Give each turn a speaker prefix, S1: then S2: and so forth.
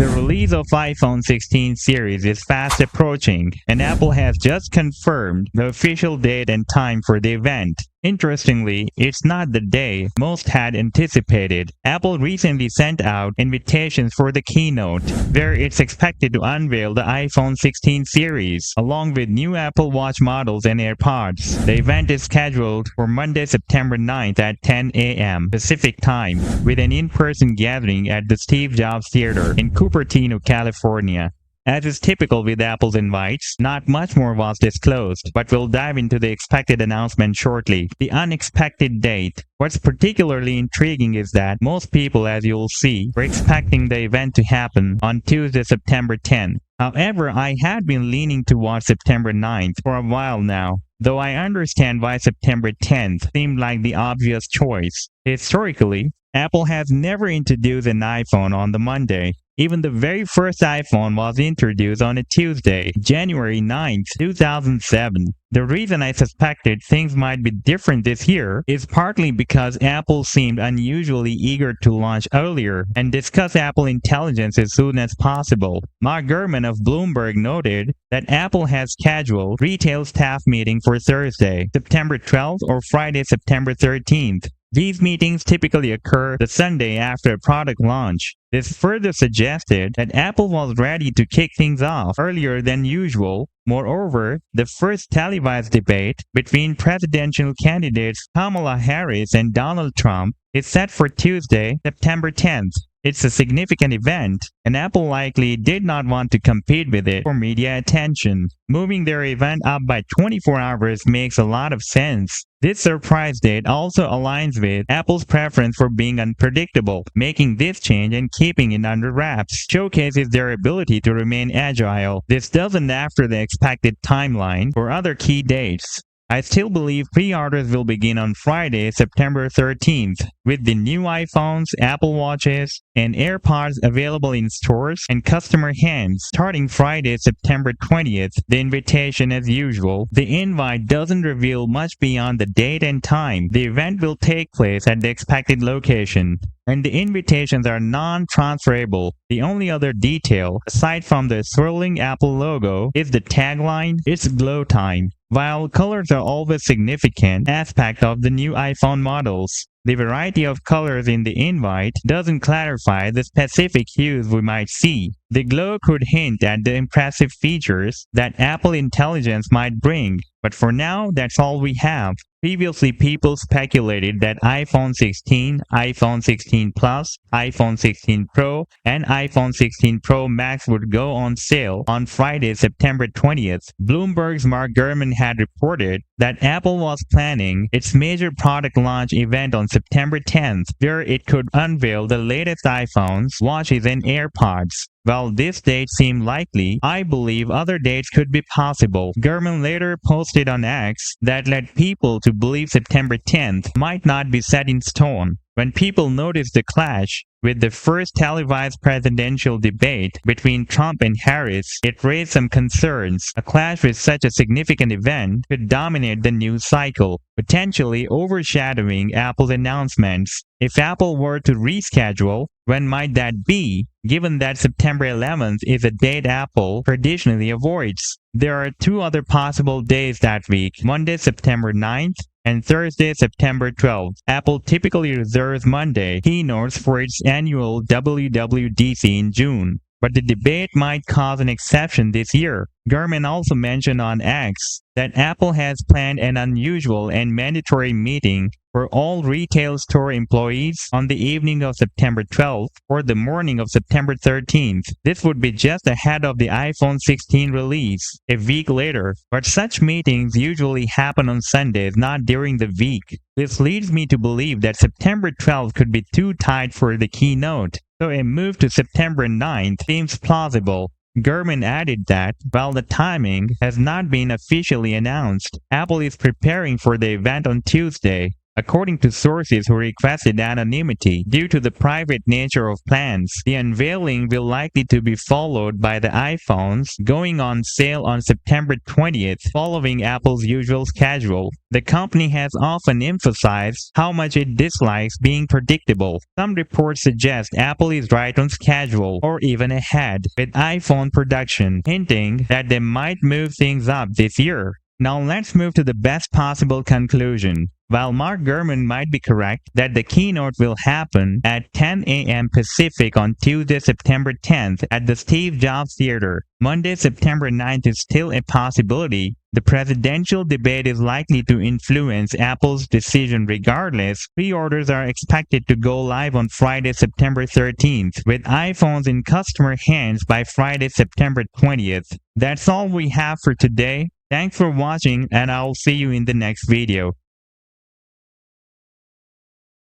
S1: The release of iPhone 16 series is fast approaching, and Apple has just confirmed the official date and time for the event. Interestingly, it's not the day most had anticipated. Apple recently sent out invitations for the keynote, where it's expected to unveil the iPhone 16 series, along with new Apple Watch models and AirPods. The event is scheduled for Monday, September 9th at 10 a.m. Pacific Time, with an in-person gathering at the Steve Jobs Theater in Cupertino, California. As is typical with Apple's invites, not much more was disclosed, but we'll dive into the expected announcement shortly. The unexpected date. What's particularly intriguing is that most people, as you'll see, were expecting the event to happen on Tuesday, September 10th. However, I had been leaning towards September 9th for a while now, though I understand why September 10th seemed like the obvious choice. Historically, Apple has never introduced an iPhone on the Monday. Even the very first iPhone was introduced on a Tuesday, January 9th, 2007. The reason I suspected things might be different this year is partly because Apple seemed unusually eager to launch earlier and discuss Apple Intelligence as soon as possible. Mark Gurman of Bloomberg noted that Apple has scheduled retail staff meeting for Thursday, September 12th or Friday, September 13th. These meetings typically occur the Sunday after a product launch. This further suggested that Apple was ready to kick things off earlier than usual. Moreover, the first televised debate between presidential candidates Kamala Harris and Donald Trump is set for Tuesday, September 10th. It's a significant event, and Apple likely did not want to compete with it for media attention. Moving their event up by 24 hours makes a lot of sense. This surprise date also aligns with Apple's preference for being unpredictable. Making this change and keeping it under wraps showcases their ability to remain agile. This doesn't after the expected timeline for other key dates. I still believe pre-orders will begin on Friday, September 13th, with the new iPhones, Apple Watches, and AirPods available in stores and customer hands starting Friday, September 20th. The invitation, as usual, the invite doesn't reveal much beyond the date and time. The event will take place at the expected location, and the invitations are non-transferable. The only other detail, aside from the swirling Apple logo, is the tagline, "It's Glow Time." While colors are always a significant aspect of the new iPhone models, the variety of colors in the invite doesn't clarify the specific hues we might see. The glow could hint at the impressive features that Apple Intelligence might bring, but for now, that's all we have. Previously, people speculated that iPhone 16, iPhone 16 Plus, iPhone 16 Pro, and iPhone 16 Pro Max would go on sale on Friday, September 20th. Bloomberg's Mark Gurman had reported that Apple was planning its major product launch event on September 10th, where it could unveil the latest iPhones, watches, and AirPods. While this date seemed likely, I believe other dates could be possible. Gurman later posted on X that led people to believe September 10th might not be set in stone. When people noticed the clash with the first televised presidential debate between Trump and Harris, it raised some concerns. A clash with such a significant event could dominate the news cycle, potentially overshadowing Apple's announcements. If Apple were to reschedule, when might that be, given that September 11th is a date Apple traditionally avoids? There are two other possible days that week, Monday, September 9th, and Thursday, September 12th. Apple typically reserves Monday keynotes for its annual WWDC in June, but the debate might cause an exception this year. Gurman also mentioned on X that Apple has planned an unusual and mandatory meeting for all retail store employees on the evening of September 12th or the morning of September 13th. This would be just ahead of the iPhone 16 release, a week later, but such meetings usually happen on Sundays, not during the week. This leads me to believe that September 12th could be too tight for the keynote, so a move to September 9th seems plausible. Gurman added that, while the timing has not been officially announced, Apple is preparing for the event on Tuesday. according to sources who requested anonymity. Due to the private nature of plans, the unveiling will likely to be followed by the iPhones going on sale on September 20th, following Apple's usual schedule. The company has often emphasized how much it dislikes being predictable. Some reports suggest Apple is right on schedule or even ahead with iPhone production, hinting that they might move things up this year. Now let's move to the best possible conclusion. While Mark Gurman might be correct that the keynote will happen at 10 a.m. Pacific on Tuesday, September 10th at the Steve Jobs Theater, Monday, September 9th is still a possibility. The presidential debate is likely to influence Apple's decision regardless. Pre-orders are expected to go live on Friday, September 13th, with iPhones in customer hands by Friday, September 20th. That's all we have for today. Thanks for watching, and I'll see you in the next video.